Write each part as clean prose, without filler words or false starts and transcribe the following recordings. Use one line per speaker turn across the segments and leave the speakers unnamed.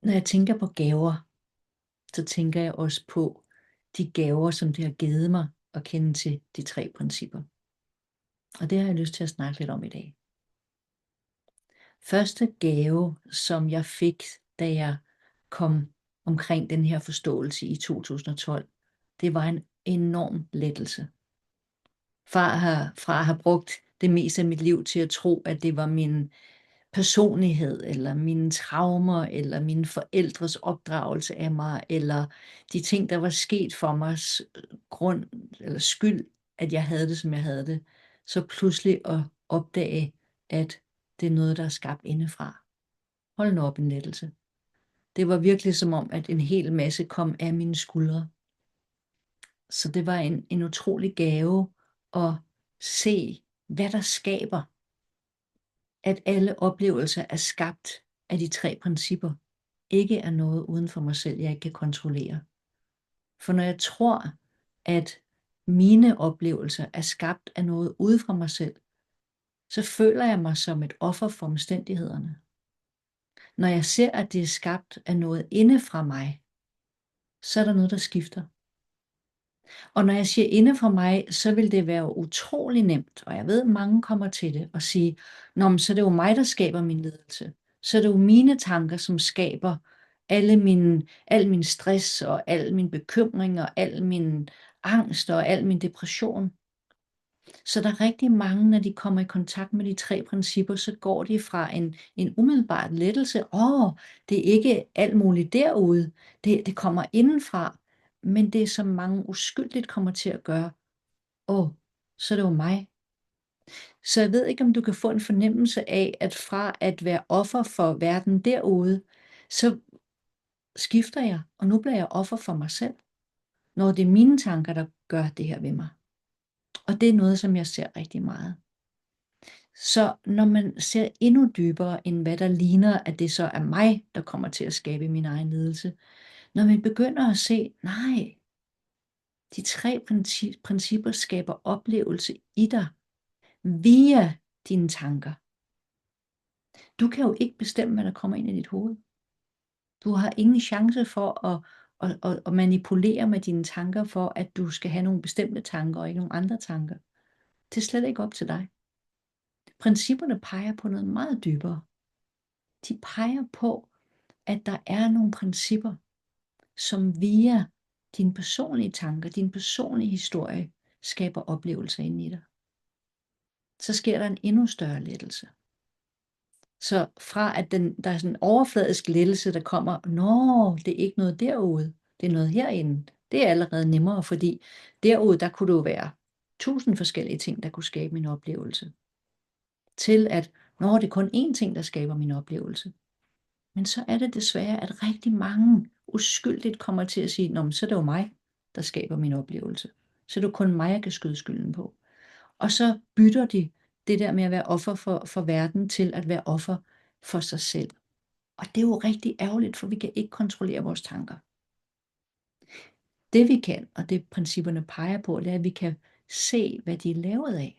Når jeg tænker på gaver, så tænker jeg også på de gaver, som det har givet mig at kende til de 3 principper. Og det har jeg lyst til at snakke lidt om i dag. Første gave, som jeg fik, da jeg kom omkring den her forståelse i 2012, det var en enorm lettelse. Fra at have brugt det meste af mit liv til at tro, at det var min personlighed, eller mine traumer, eller mine forældres opdragelse af mig, eller de ting, der var sket for mig, grund eller skyld, at jeg havde det, som jeg havde det, så pludselig at opdage, at det er noget, der er skabt indefra. Hold nu op, en lettelse. Det var virkelig som om, at en hel masse kom af mine skuldre. Så det var en utrolig gave at se, hvad der skaber, at alle oplevelser er skabt af de 3 principper, ikke er noget uden for mig selv, jeg ikke kan kontrollere. For når jeg tror, at mine oplevelser er skabt af noget ude fra mig selv, så føler jeg mig som et offer for omstændighederne. Når jeg ser, at det er skabt af noget inde fra mig, så er der noget, der skifter. Og når jeg siger inde fra mig, så vil det være utrolig nemt, og jeg ved, at mange kommer til det, og sige, nå, men så er det jo mig, der skaber min lidelse. Så er det jo mine tanker, som skaber al min stress, og al min bekymring, og al min angst, og al min depression. Så der er rigtig mange, når de kommer i kontakt med de 3 principper, så går de fra en umiddelbar lettelse. Det er ikke alt muligt derude. Det kommer indenfra. Men det, som mange uskyldigt kommer til at gøre, så er det jo mig. Så jeg ved ikke, om du kan få en fornemmelse af, at fra at være offer for verden derude, så skifter jeg, og nu bliver jeg offer for mig selv, når det er mine tanker, der gør det her ved mig. Og det er noget, som jeg ser rigtig meget. Så når man ser endnu dybere, end hvad der ligner, at det så er mig, der kommer til at skabe min egen lidelse, når man begynder at se, nej, de 3 principper skaber oplevelse i dig via dine tanker. Du kan jo ikke bestemme, hvad der kommer ind i dit hoved. Du har ingen chance for at manipulere med dine tanker, for at du skal have nogle bestemte tanker og ikke nogle andre tanker. Det er slet ikke op til dig. Principperne peger på noget meget dybere. De peger på, at der er nogle principper, som via dine personlige tanker, din personlige historie, skaber oplevelser inde i dig. Så sker der en endnu større lettelse. Så fra at der er sådan en overfladisk lettelse, der kommer, det er ikke noget derude, det er noget herinde. Det er allerede nemmere, fordi derude, der kunne det jo være 1000 forskellige ting, der kunne skabe min oplevelse. Til at, det er kun én ting, der skaber min oplevelse. Men så er det desværre, at rigtig mange uskyldigt kommer til at sige, så er det jo mig, der skaber min oplevelse. Så er det jo kun mig, jeg kan skyde skylden på. Og så bytter de det der med at være offer for verden til at være offer for sig selv. Og det er jo rigtig ærgerligt, for vi kan ikke kontrollere vores tanker. Det vi kan, og det principperne peger på, det er, at vi kan se, hvad de er lavet af.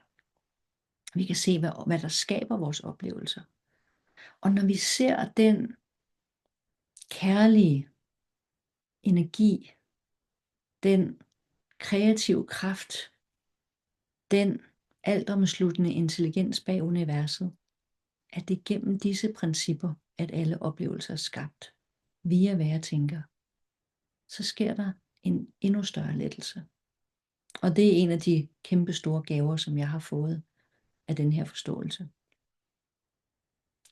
Vi kan se, hvad der skaber vores oplevelser. Og når vi ser den kærlige energi, den kreative kraft, den altomsluttende intelligens bag universet, at det er gennem disse principper, at alle oplevelser er skabt, via hvad jeg tænker, så sker der en endnu større lettelse. Og det er en af de kæmpe store gaver, som jeg har fået af den her forståelse.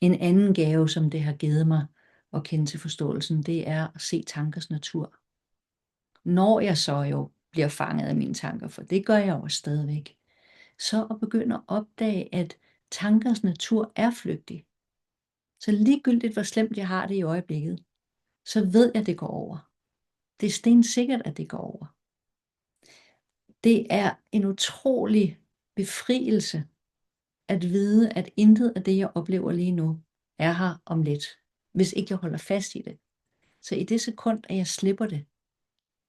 En anden gave, som det har givet mig at kende til forståelsen, det er at se tankers natur. Når jeg så jo bliver fanget af mine tanker, for det gør jeg jo stadigvæk, så at begynde at opdage, at tankers natur er flygtig. Så ligegyldigt, hvor slemt jeg har det i øjeblikket, så ved jeg, at det går over. Det er stensikkert, at det går over. Det er en utrolig befrielse at vide, at intet af det, jeg oplever lige nu, er her om lidt, hvis ikke jeg holder fast i det. Så i det sekund, at jeg slipper det,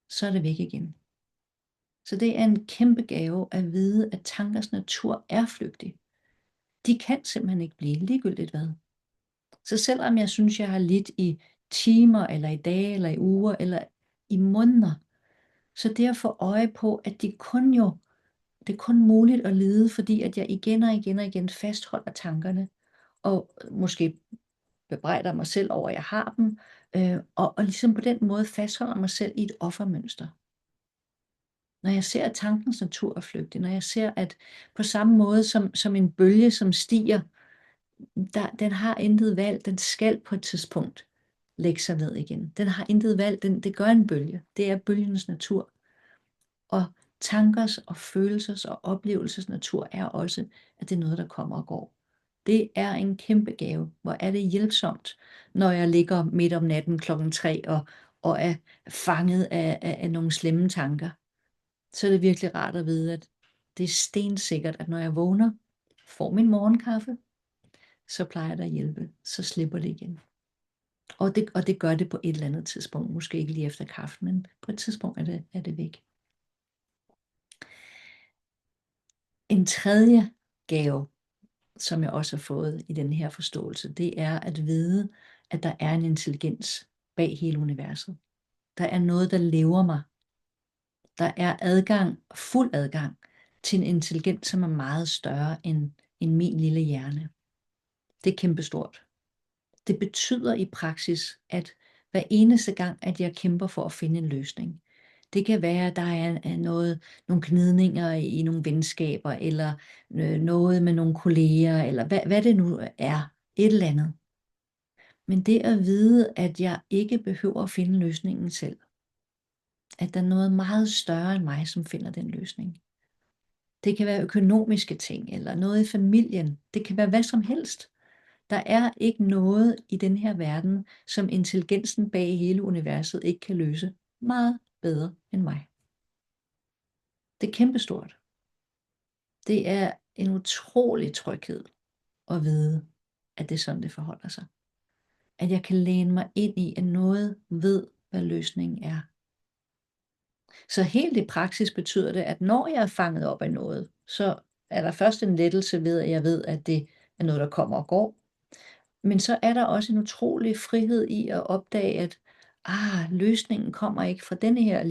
så er det væk igen. Så det er en kæmpe gave at vide, at tankers natur er flygtig. De kan simpelthen ikke blive ligegyldigt hvad. Så selvom jeg synes, jeg har lidt i timer, eller i dage, eller i uger, eller i måneder. Så det at få øje på, at det er kun muligt at lide, fordi at jeg igen og igen og igen fastholder tankerne, og måske bebrejder mig selv over, at jeg har dem, og ligesom på den måde fastholder mig selv i et offermønster. Når jeg ser, at tankens natur er flygtig, når jeg ser, at på samme måde som en bølge, som stiger, den har intet valg, den skal på et tidspunkt lægge sig ned igen. Den har intet valg, det gør en bølge. Det er bølgens natur. Og tankers og følelsers og oplevelsers natur er også, at det er noget, der kommer og går. Det er en kæmpe gave. Hvor er det hjælpsomt, når jeg ligger midt om natten 3:00 og er fanget af nogle slemme tanker. Så er det virkelig rart at vide, at det er stensikkert, at når jeg vågner, får min morgenkaffe, så plejer det at hjælpe. Så slipper det igen. Og det gør det på et eller andet tidspunkt. Måske ikke lige efter kaffen, men på et tidspunkt er det væk. En tredje gave, som jeg også har fået i den her forståelse, det er at vide, at der er en intelligens bag hele universet. Der er noget, der lever mig. Der er fuld adgang til en intelligens, som er meget større end min lille hjerne. Det er kæmpestort. Det betyder i praksis, at hver eneste gang, at jeg kæmper for at finde en løsning, det kan være, at der er nogle gnidninger i nogle venskaber, eller noget med nogle kolleger, eller hvad det nu er, et eller andet. Men det at vide, at jeg ikke behøver at finde løsningen selv, at der er noget meget større end mig, som finder den løsning. Det kan være økonomiske ting, eller noget i familien. Det kan være hvad som helst. Der er ikke noget i den her verden, som intelligensen bag hele universet ikke kan løse meget bedre end mig. Det er kæmpestort. Det er en utrolig tryghed at vide, at det er sådan, det forholder sig. At jeg kan læne mig ind i, at noget ved, hvad løsningen er. Så helt i praksis betyder det, at når jeg er fanget op af noget, så er der først en lettelse ved, at jeg ved, at det er noget, der kommer og går. Men så er der også en utrolig frihed i at opdage, at løsningen kommer ikke fra denne her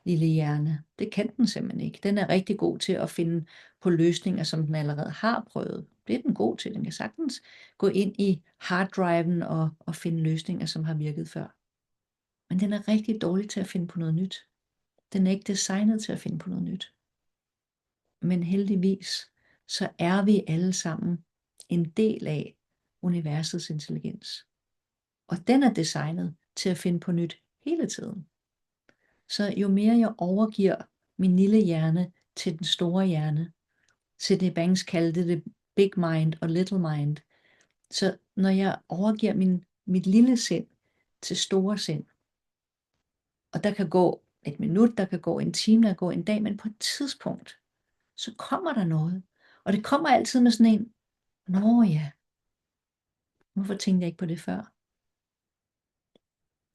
lille hjerne. Det kan den simpelthen ikke. Den er rigtig god til at finde på løsninger, som den allerede har prøvet. Det er den god til. Den kan sagtens gå ind i harddriven og finde løsninger, som har virket før. Men den er rigtig dårlig til at finde på noget nyt. Den er ikke designet til at finde på noget nyt. Men heldigvis, så er vi alle sammen en del af universets intelligens. Og den er designet til at finde på nyt hele tiden. Så jo mere jeg overgiver min lille hjerne til den store hjerne, Sydney Banks kaldte det big mind og little mind, så når jeg overgiver mit lille sind til store sind, og der kan gå et minut, der kan gå en time, der kan gå en dag, men på et tidspunkt, så kommer der noget. Og det kommer altid med sådan en, nå ja, hvorfor tænkte jeg ikke på det før?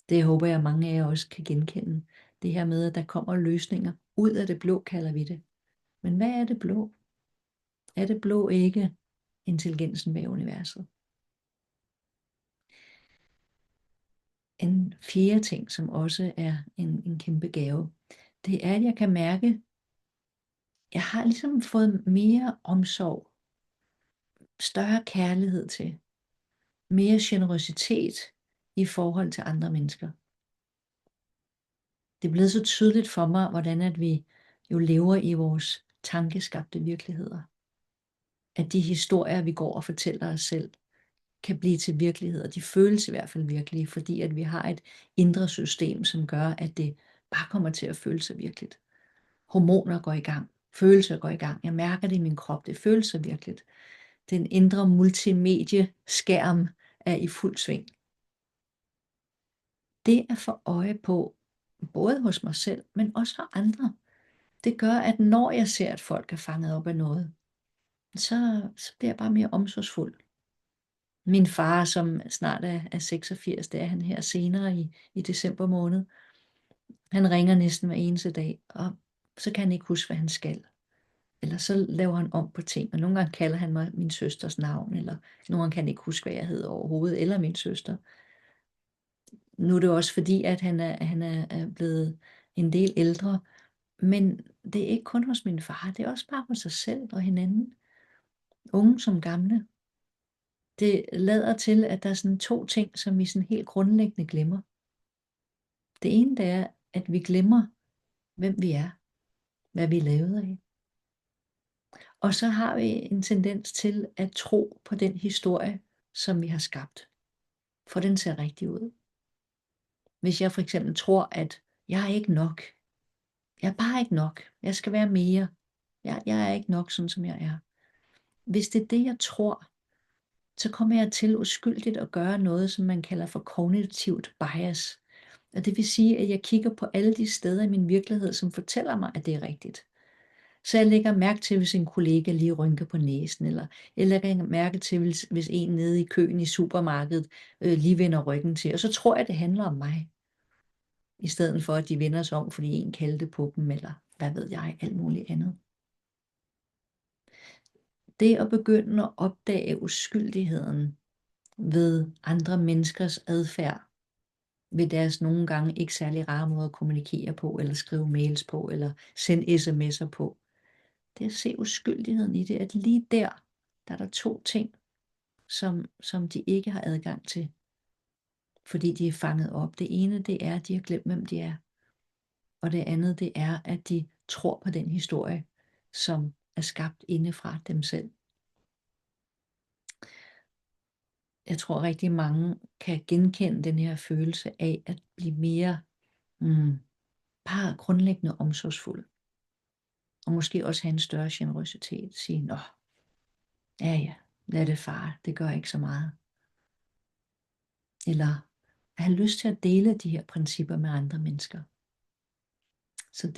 Det håber jeg, mange af jer også kan genkende. Det her med, at der kommer løsninger ud af det blå, kalder vi det. Men hvad er det blå? Er det blå ikke intelligensen bag universet? En fjerde ting, som også er en kæmpe gave, det er, at jeg kan mærke, at jeg har ligesom fået mere omsorg, større kærlighed til, mere generøsitet i forhold til andre mennesker. Det er blevet så tydeligt for mig, hvordan at vi jo lever i vores tankeskabte virkeligheder. At de historier, vi går og fortæller os selv, kan blive til virkelighed, og de føles i hvert fald virkelige, fordi at vi har et indre system, som gør, at det bare kommer til at føle sig virkeligt. Hormoner går i gang, følelser går i gang, jeg mærker det i min krop, det føles så virkeligt. Den indre multimedieskærm er i fuld sving. Det at få øje på, både hos mig selv, men også for andre, det gør, at når jeg ser, at folk er fanget op af noget, så bliver jeg bare mere omsorgsfuld. Min far, som snart er 86, det er han her senere i december måned, han ringer næsten hver eneste dag, og så kan han ikke huske, hvad han skal. Eller så laver han om på ting, og nogle gange kalder han mig min søsters navn, eller nogle gange kan han ikke huske, hvad jeg hedder overhovedet, eller min søster. Nu er det også fordi, at han er blevet en del ældre, men det er ikke kun hos min far, det er også bare hos sig selv og hinanden, unge som gamle. Det lader til, at der er sådan 2 ting, som vi sådan helt grundlæggende glemmer. Det ene, det er, at vi glemmer, hvem vi er, hvad vi er lavet af. Og så har vi en tendens til at tro på den historie, som vi har skabt, for den ser rigtig ud. Hvis jeg for eksempel tror, at jeg er ikke nok, jeg er bare ikke nok, jeg skal være mere, jeg er ikke nok, sådan som jeg er. Hvis det er det, jeg tror, så kommer jeg til uskyldigt at gøre noget, som man kalder for kognitivt bias. Og det vil sige, at jeg kigger på alle de steder i min virkelighed, som fortæller mig, at det er rigtigt. Så jeg lægger mærke til, hvis en kollega lige rynker på næsen, eller jeg lægger mærke til, hvis en nede i køen i supermarkedet lige vender ryggen til. Og så tror jeg, det handler om mig, i stedet for at de vender sig om, fordi en kaldte på dem, eller hvad ved jeg, alt muligt andet. Det at begynde at opdage uskyldigheden ved andre menneskers adfærd, ved deres nogle gange ikke særlig rare måde at kommunikere på, eller skrive mails på, eller sende sms'er på, det at se uskyldigheden i det, at lige der er der 2 ting, som de ikke har adgang til, fordi de er fanget op. Det ene, det er, at de har glemt, hvem de er. Og det andet, det er, at de tror på den historie, som er skabt indefra dem selv. Jeg tror rigtig mange kan genkende den her følelse af at blive mere bare grundlæggende omsorgsfuld. Og måske også have en større generøsitet. Sige, nå, ja, lad det fare, det gør ikke så meget. Eller have lyst til at dele de her principper med andre mennesker. Så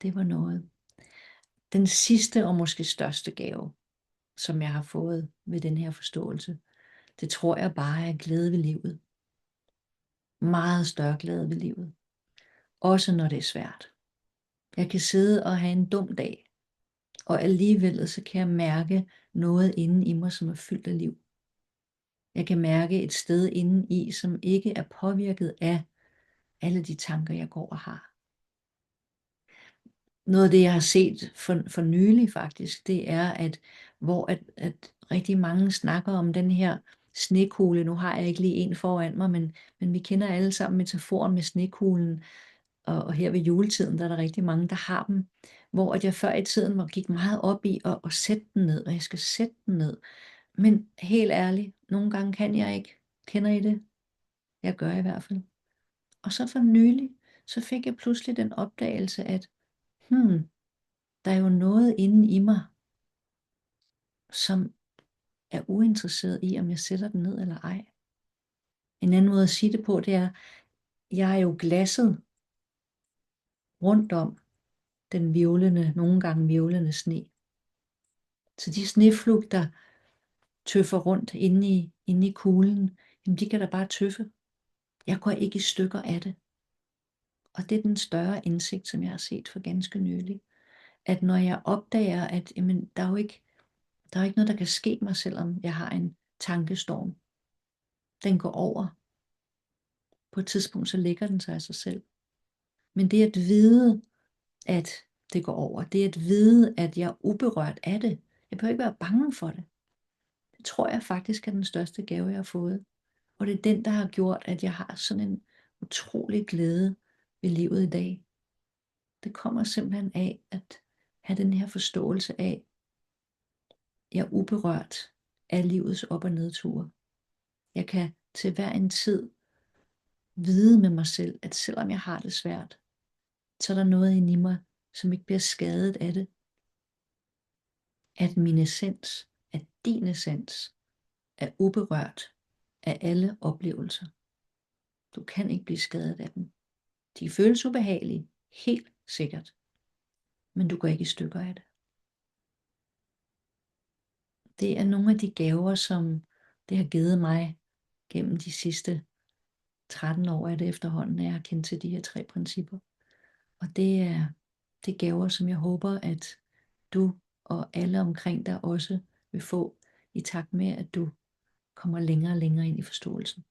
det var noget. Den sidste og måske største gave, som jeg har fået ved den her forståelse, det tror jeg bare er glæde ved livet. Meget større glæde ved livet. Også når det er svært. Jeg kan sidde og have en dum dag, og alligevel så kan jeg mærke noget inde i mig, som er fyldt af liv. Jeg kan mærke et sted inde i, som ikke er påvirket af alle de tanker, jeg går og har. Noget af det, jeg har set for nylig faktisk, det er, at rigtig mange snakker om den her snekugle. Nu har jeg ikke lige en foran mig, men vi kender alle sammen metaforen med snekuglen. Og her ved juletiden, der er der rigtig mange, der har dem. Hvor at jeg før i tiden gik meget op i at sætte den ned, og jeg skal sætte den ned. Men helt ærligt, nogle gange kan jeg ikke. Kender I det? Jeg gør i hvert fald. Og så for nylig, så fik jeg pludselig den opdagelse, at der er jo noget inde i mig, som er uinteresseret i, om jeg sætter den ned eller ej. En anden måde at sige det på, det er, jeg er jo glasset rundt om den nogle gange virvlende sne. Så de sneflug, der tøffer rundt inde i kuglen, jamen de kan da bare tøffe. Jeg går ikke i stykker af det. Og det er den større indsigt, som jeg har set for ganske nylig. At når jeg opdager, at jamen, der er jo ikke noget, der kan ske mig, selvom jeg har en tankestorm. Den går over. På et tidspunkt, så lægger den sig af sig selv. Men det at vide, at det går over, det at vide, at jeg er uberørt af det, jeg behøver ikke være bange for det. Det tror jeg faktisk er den største gave, jeg har fået. Og det er den, der har gjort, at jeg har sådan en utrolig glæde ved livet i dag. Det kommer simpelthen af at have den her forståelse af, at jeg er uberørt af livets op- og nedture. Jeg kan til hver en tid vide med mig selv, at selvom jeg har det svært, så er der noget inde i mig, som ikke bliver skadet af det. At min essens, at din essens, er uberørt af alle oplevelser. Du kan ikke blive skadet af dem. De føles ubehagelige, helt sikkert. Men du går ikke i stykker af det. Det er nogle af de gaver, som det har givet mig gennem de sidste 13 år af det efterhånden, at jeg har kendt til de her 3 principper. Og det er gaver, som jeg håber, at du og alle omkring dig også vil få, i takt med, at du kommer længere og længere ind i forståelsen.